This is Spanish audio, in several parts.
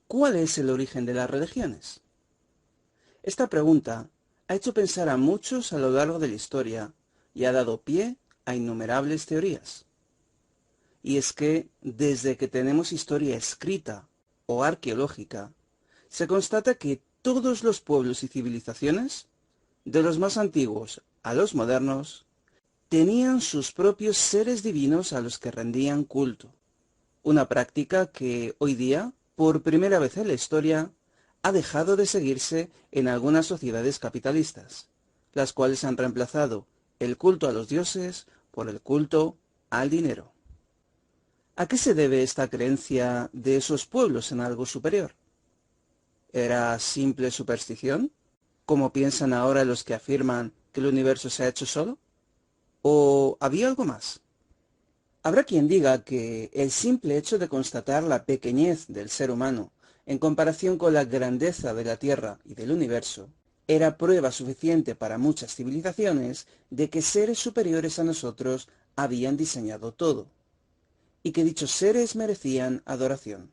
¿cuál es el origen de las religiones? Esta pregunta ha hecho pensar a muchos a lo largo de la historia y ha dado pie a innumerables teorías. Y es que, desde que tenemos historia escrita o arqueológica, se constata que todos los pueblos y civilizaciones, de los más antiguos a los modernos, tenían sus propios seres divinos a los que rendían culto. Una práctica que hoy día, por primera vez en la historia, ha dejado de seguirse en algunas sociedades capitalistas, las cuales han reemplazado el culto a los dioses por el culto al dinero. ¿A qué se debe esta creencia de esos pueblos en algo superior? ¿Era simple superstición, como piensan ahora los que afirman que el universo se ha hecho solo? ¿O había algo más? Habrá quien diga que el simple hecho de constatar la pequeñez del ser humano en comparación con la grandeza de la Tierra y del universo era prueba suficiente para muchas civilizaciones de que seres superiores a nosotros habían diseñado todo, y que dichos seres merecían adoración.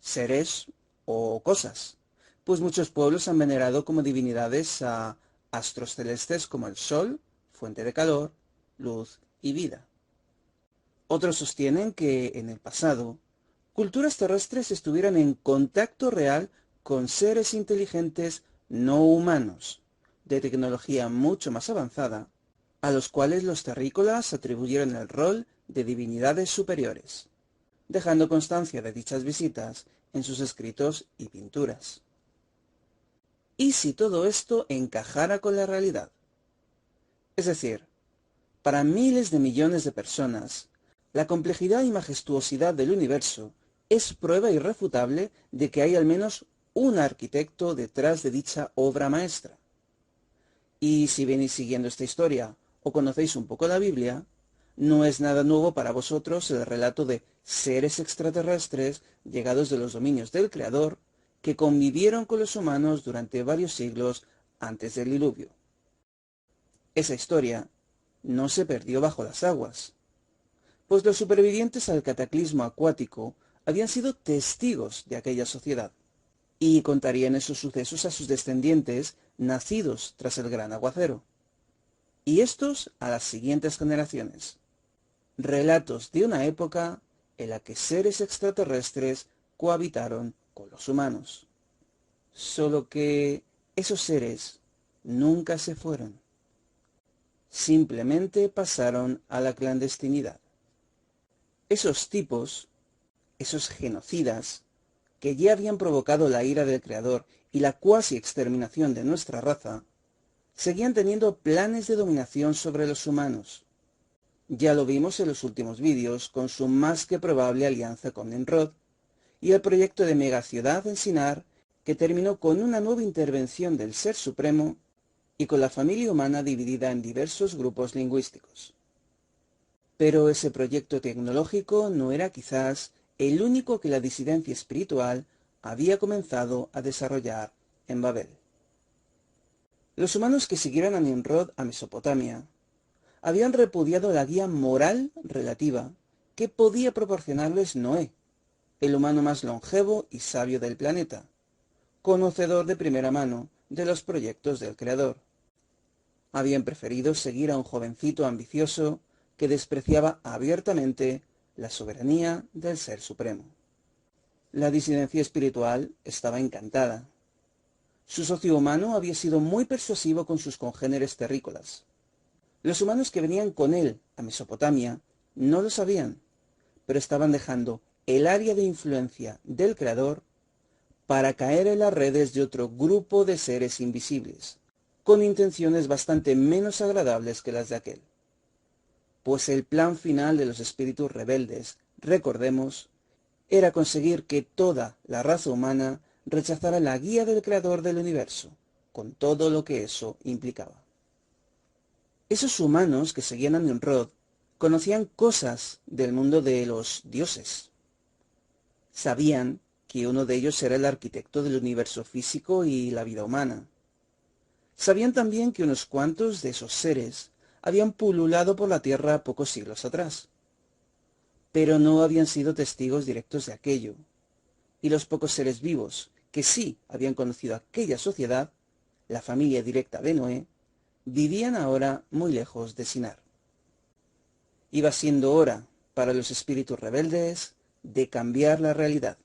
Seres o cosas, pues muchos pueblos han venerado como divinidades a astros celestes como el Sol, fuente de calor, luz y vida. Otros sostienen que, en el pasado, culturas terrestres estuvieran en contacto real con seres inteligentes no humanos, de tecnología mucho más avanzada, a los cuales los terrícolas atribuyeron el rol de divinidades superiores, dejando constancia de dichas visitas en sus escritos y pinturas. ¿Y si todo esto encajara con la realidad? Es decir, para miles de millones de personas, la complejidad y majestuosidad del universo es prueba irrefutable de que hay al menos un arquitecto detrás de dicha obra maestra. Y si venís siguiendo esta historia o conocéis un poco la Biblia, no es nada nuevo para vosotros el relato de seres extraterrestres llegados de los dominios del Creador que convivieron con los humanos durante varios siglos antes del diluvio. Esa historia no se perdió bajo las aguas, pues los supervivientes al cataclismo acuático habían sido testigos de aquella sociedad, y contarían esos sucesos a sus descendientes nacidos tras el gran aguacero, y estos a las siguientes generaciones. Relatos de una época en la que seres extraterrestres cohabitaron con los humanos. Solo que esos seres nunca se fueron. Simplemente pasaron a la clandestinidad. Esos tipos, esos genocidas, que ya habían provocado la ira del Creador y la cuasi exterminación de nuestra raza, seguían teniendo planes de dominación sobre los humanos. Ya lo vimos en los últimos vídeos con su más que probable alianza con Nimrod y el proyecto de megaciudad en Sinar, que terminó con una nueva intervención del Ser Supremo y con la familia humana dividida en diversos grupos lingüísticos. Pero ese proyecto tecnológico no era quizás el único que la disidencia espiritual había comenzado a desarrollar en Babel. Los humanos que siguieron a Nimrod a Mesopotamia habían repudiado la guía moral relativa que podía proporcionarles Noé, el humano más longevo y sabio del planeta, conocedor de primera mano de los proyectos del Creador. Habían preferido seguir a un jovencito ambicioso que despreciaba abiertamente la soberanía del Ser Supremo. La disidencia espiritual estaba encantada. Su socio humano había sido muy persuasivo con sus congéneres terrícolas. Los humanos que venían con él a Mesopotamia no lo sabían, pero estaban dejando el área de influencia del Creador para caer en las redes de otro grupo de seres invisibles, con intenciones bastante menos agradables que las de aquel. Pues el plan final de los espíritus rebeldes, recordemos, era conseguir que toda la raza humana rechazara la guía del Creador del universo, con todo lo que eso implicaba. Esos humanos que seguían a Nimrod conocían cosas del mundo de los dioses. Sabían que uno de ellos era el arquitecto del universo físico y la vida humana. Sabían también que unos cuantos de esos seres habían pululado por la tierra pocos siglos atrás, pero no habían sido testigos directos de aquello, y los pocos seres vivos que sí habían conocido aquella sociedad, la familia directa de Noé, vivían ahora muy lejos de Sinar. Iba siendo hora para los espíritus rebeldes de cambiar la realidad,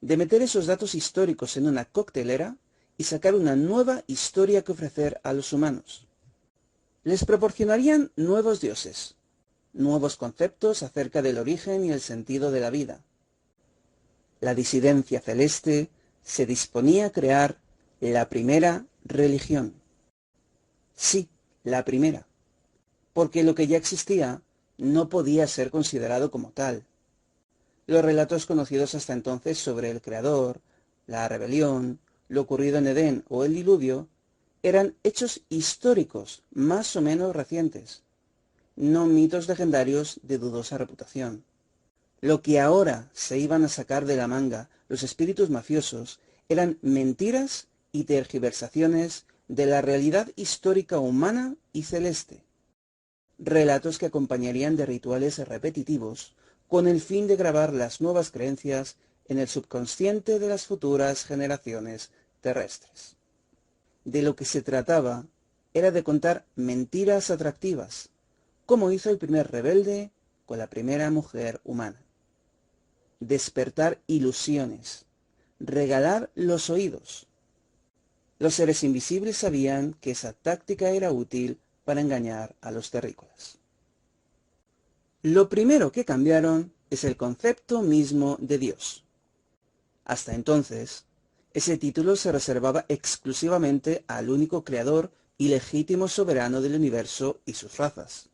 de meter esos datos históricos en una coctelera y sacar una nueva historia que ofrecer a los humanos. Les proporcionarían nuevos dioses, nuevos conceptos acerca del origen y el sentido de la vida. La disidencia celeste se disponía a crear la primera religión. Sí, la primera, porque lo que ya existía no podía ser considerado como tal. Los relatos conocidos hasta entonces sobre el Creador, la rebelión, lo ocurrido en Edén o el diluvio, eran hechos históricos más o menos recientes, no mitos legendarios de dudosa reputación. Lo que ahora se iban a sacar de la manga los espíritus mafiosos eran mentiras y tergiversaciones de la realidad histórica humana y celeste. Relatos que acompañarían de rituales repetitivos con el fin de grabar las nuevas creencias en el subconsciente de las futuras generaciones terrestres. De lo que se trataba era de contar mentiras atractivas, como hizo el primer rebelde con la primera mujer humana. Despertar ilusiones, regalar los oídos. Los seres invisibles sabían que esa táctica era útil para engañar a los terrícolas. Lo primero que cambiaron es el concepto mismo de Dios. Hasta entonces, ese título se reservaba exclusivamente al único creador y legítimo soberano del universo y sus razas.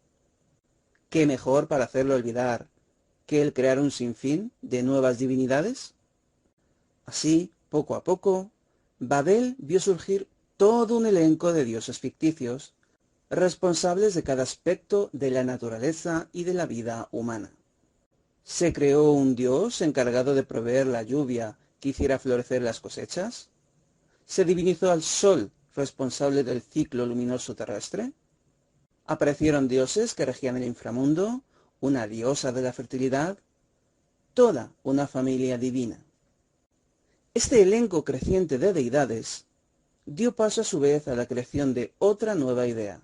¿Qué mejor para hacerlo olvidar que el crear un sinfín de nuevas divinidades? Así, poco a poco, Babel vio surgir todo un elenco de dioses ficticios, responsables de cada aspecto de la naturaleza y de la vida humana. ¿Se creó un dios encargado de proveer la lluvia que hiciera florecer las cosechas? ¿Se divinizó al sol, responsable del ciclo luminoso terrestre? ¿Aparecieron dioses que regían el inframundo, una diosa de la fertilidad? Toda una familia divina. Este elenco creciente de deidades dio paso a su vez a la creación de otra nueva idea: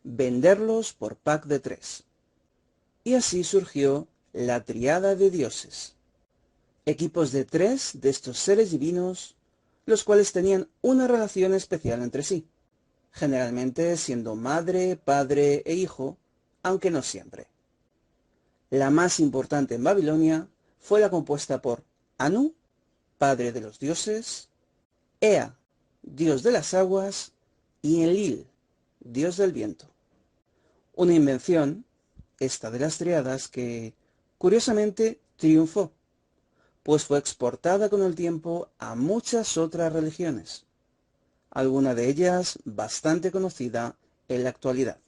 venderlos por pack de 3. Y así surgió la triada de dioses. Equipos de 3 de estos seres divinos, los cuales tenían una relación especial entre sí, generalmente siendo madre, padre e hijo, aunque no siempre. La más importante en Babilonia fue la compuesta por Anu, padre de los dioses, Ea, dios de las aguas, y Enlil, dios del viento. Una invención, esta de las triadas, que, curiosamente, triunfó, pues fue exportada con el tiempo a muchas otras religiones, alguna de ellas bastante conocida en la actualidad.